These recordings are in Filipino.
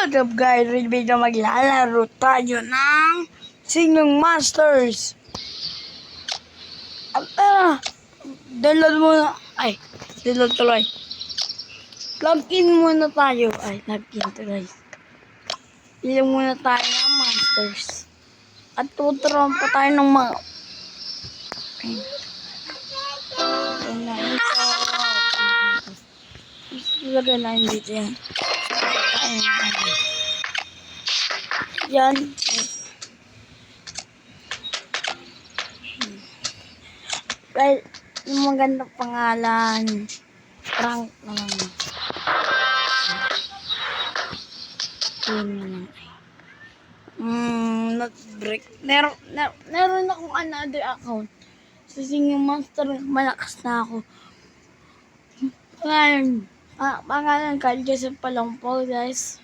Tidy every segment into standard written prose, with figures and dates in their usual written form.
What up guys, ready na maglalaro tayo ng Singing Masters. Download muna. Download tuloy. Login muna tayo. Login tuloy. Ilang muna tayo ng Masters. At tuturuan pa tayo ng mga... Lagay na yung dito yan. Yan. Well, yung magandang pangalan. Frank naman. Yun naman. Not break. Meron akong another account. Sa Singing Master, malakas na ako. Pangalan Carl Joseph Palompo, guys.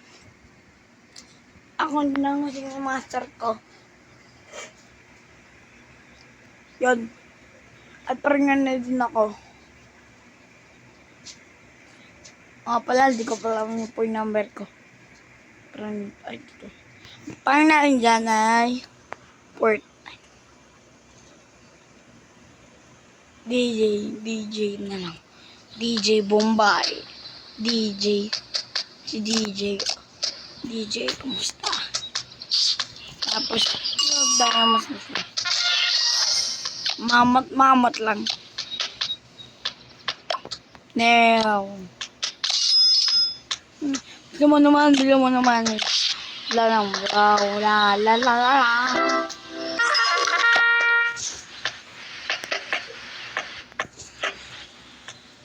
Ako lang Singing Master ko. Yun. At parang na din ako. Pala, di ko pala po yung number ko. Parang, dito. Parang na rin dyan ay port. DJ na lang. DJ Bombay. DJ, kumusta? Tapos, mas mamot lang. Now. Bila mo naman. La.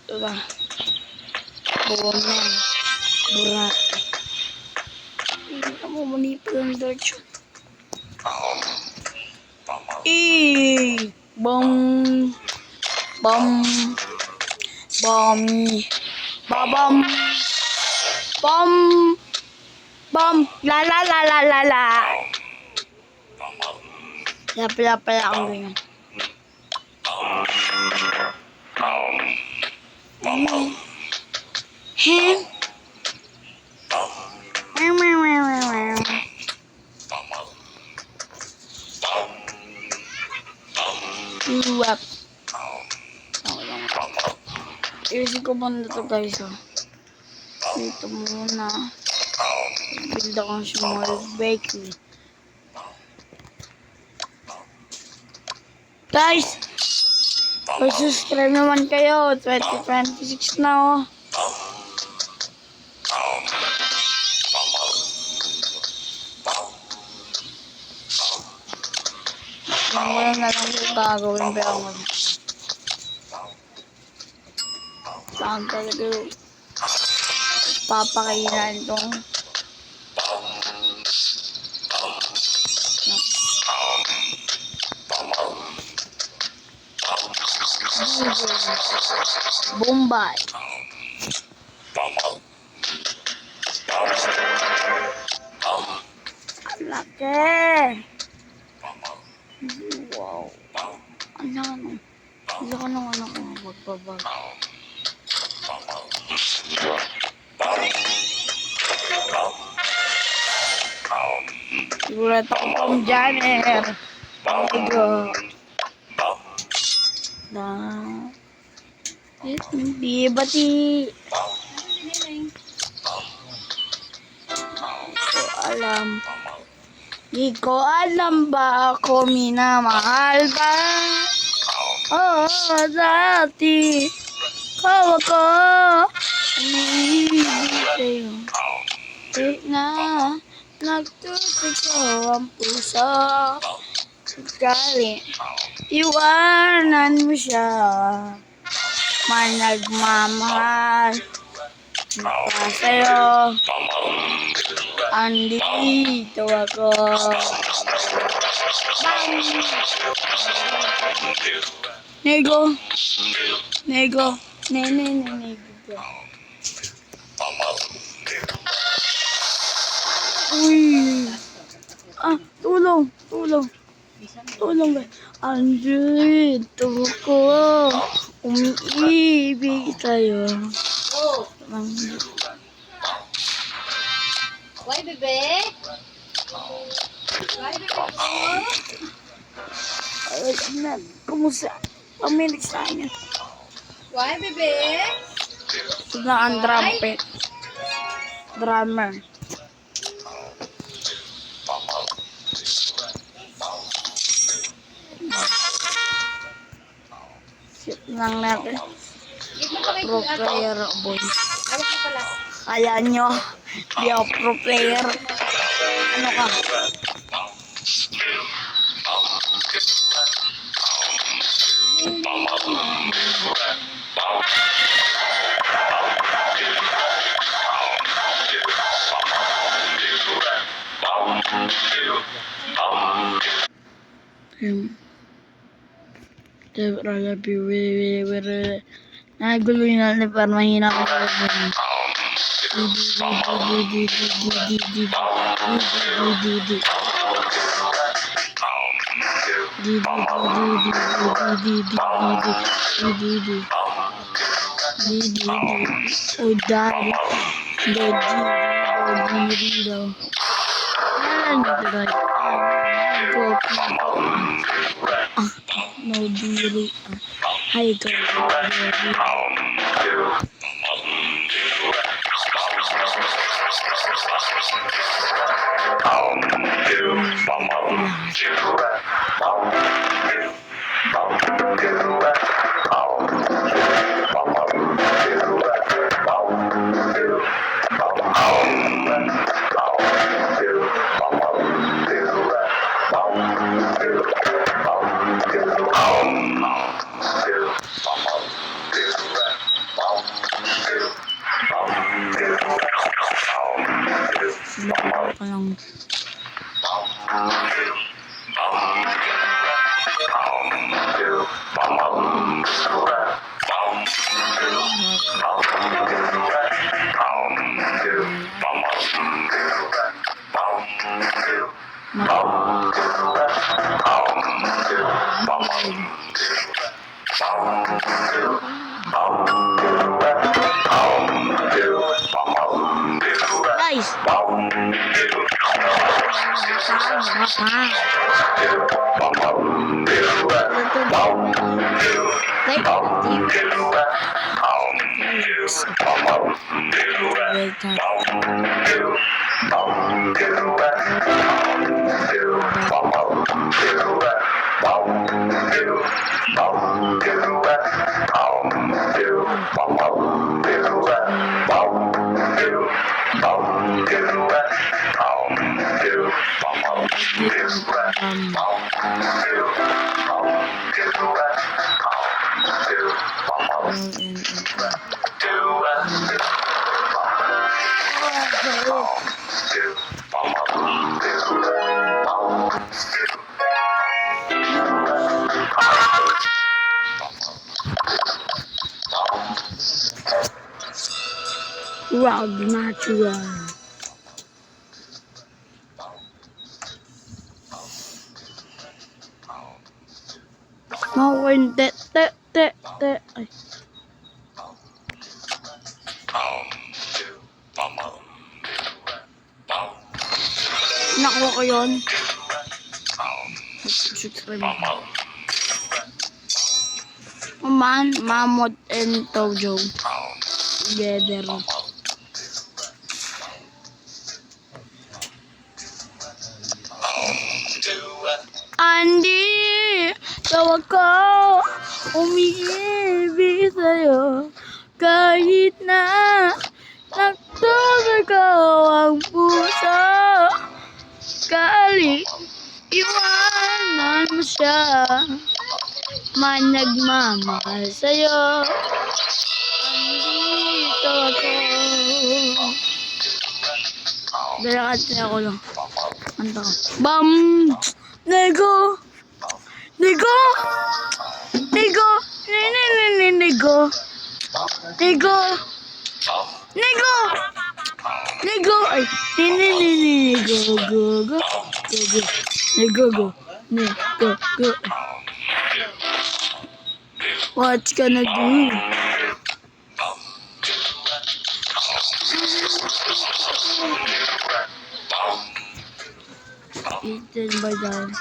Diba? Buwan. Burat. Hindi ka mo manipul ng dirt shoot. Bum. La. Pala ang ganyan. Iwap. Iusin ko muna ito guys. Dito muna. Build akong small bakery. Guys! Subscribe naman kayo. 2026 na Wala na lang yung gagawin pero ako. Saan talaga yung papakainin itong Bombay. Laki. Wow. Ano? Hindi ko nang magbabag. Sigurado ako pang Janer. Oh my God. Hindi bati. Di ko alam ba ako minamahal ba? Dati ako umiibig sa'yo. Nagtutikaw ang puso. Sakali iwanan mo siya. Nagmamahal pa sa'yo. Andito ako. Nego. Uy. Tulong ba? Andito ako. Umiibig tayo. Why, bebe? Why, bebe ko? Ay, na, kumusta? Pamilig sa inyo. Why, bebe? Ito na ang trumpet. Drummer. Shit lang natin. Give mo pa kay Pro Kuya. player, boy. Hawak mo pala. Kaya nyo, di ako pro player. Ano ka? Nagulo yun natin para mahina ko sa laban. Oh, daddy. Daddy daw. Alam niyo ito guys. No diri. Hi guys. Sila ko lang. Guys! Wow, natural. Mau te te te te. Ay. Nakuha ko yun. Subscribe. Man, Mammoth and Tojo. Together. Andy, tawag ko, umiibig sa'yo, kahit na nagtulog ang puso, kahit iwanan mo siya, man nagmamahal sa'yo, andito ako. Dalakad ako lang. Anta ko. Bam! Nego! Nego! Nego! Nego! Nego! Nego! Nego! Ay! Nego! Go! Go! Go! Nego! Go! Nego! Go! What you gonna do? Eaten by the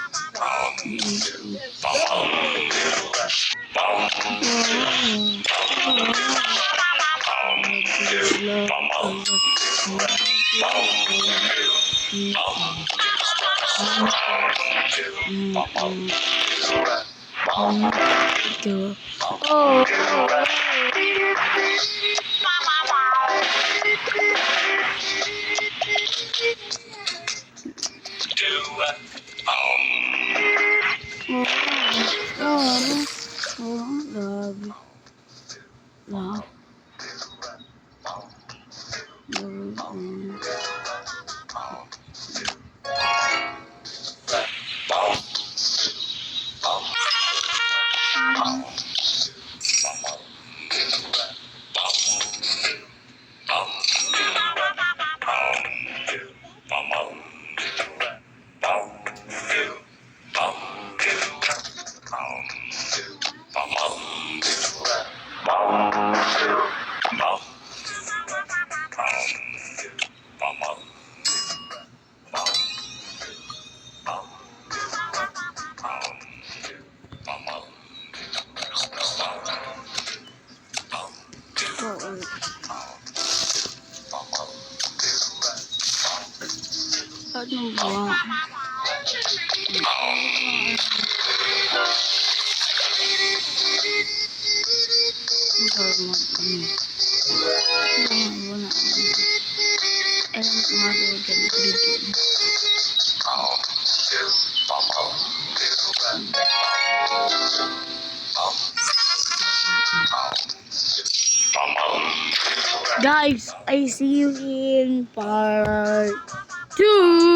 ano ba? Guys, I see you in part 2.